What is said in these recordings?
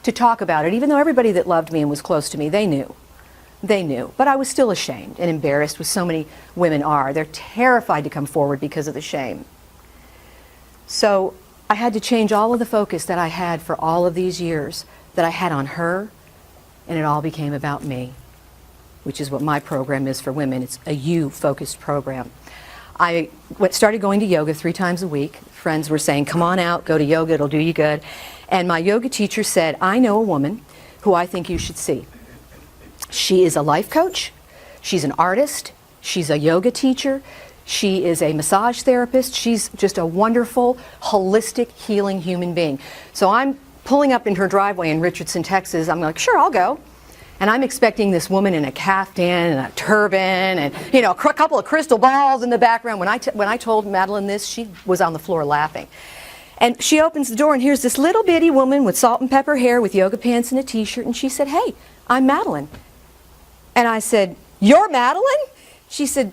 to talk about it, even though everybody that loved me and was close to me, they knew. They knew. But I was still ashamed and embarrassed, as so many women are. They're terrified to come forward because of the shame. So I had to change all of the focus that I had for all of these years that I had on her, and it all became about me, which is what my program is for women. It's a you-focused program. I started going to yoga 3 times a week. Friends were saying, come on out, go to yoga, it'll do you good. And my yoga teacher said, I know a woman who I think you should see. She is a life coach, she's an artist, she's a yoga teacher, she is a massage therapist, she's just a wonderful, holistic, healing human being. So I'm pulling up in her driveway in Richardson, Texas. I'm like, sure, I'll go. And I'm expecting this woman in a caftan and a turban and, you know, a couple of crystal balls in the background. When I told Madeline this, she was on the floor laughing. And she opens the door, and here's this little bitty woman with salt and pepper hair with yoga pants and a t-shirt, and she said, hey, I'm Madeline. And I said, you're Madeline? She said,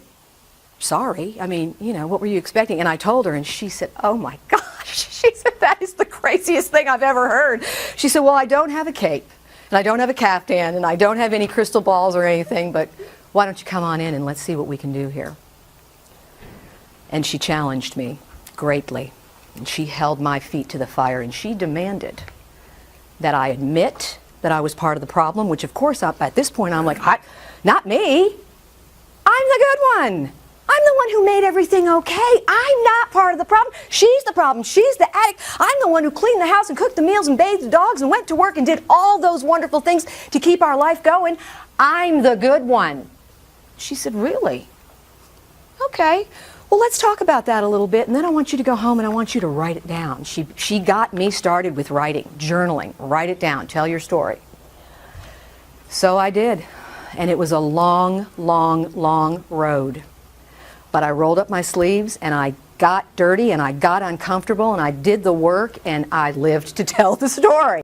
sorry, I mean, you know, what were you expecting? And I told her, and she said, oh my gosh. She said, that is the craziest thing I've ever heard. She said, well, I don't have a cape. And I don't have a caftan, and I don't have any crystal balls or anything, but why don't you come on in and let's see what we can do here. And she challenged me greatly, and she held my feet to the fire, and she demanded that I admit that I was part of the problem, which of course at this point I'm like, not me. I'm the good one. I'm the one who made everything okay. I'm not part of the problem. She's the problem. She's the addict. I'm the one who cleaned the house and cooked the meals and bathed the dogs and went to work and did all those wonderful things to keep our life going. I'm the good one. She said, really? Okay. Well, let's talk about that a little bit, and then I want you to go home and I want you to write it down. She got me started with writing, journaling. Write it down. Tell your story. So I did. And it was a long, long, long road. But I rolled up my sleeves and I got dirty and I got uncomfortable and I did the work and I lived to tell the story.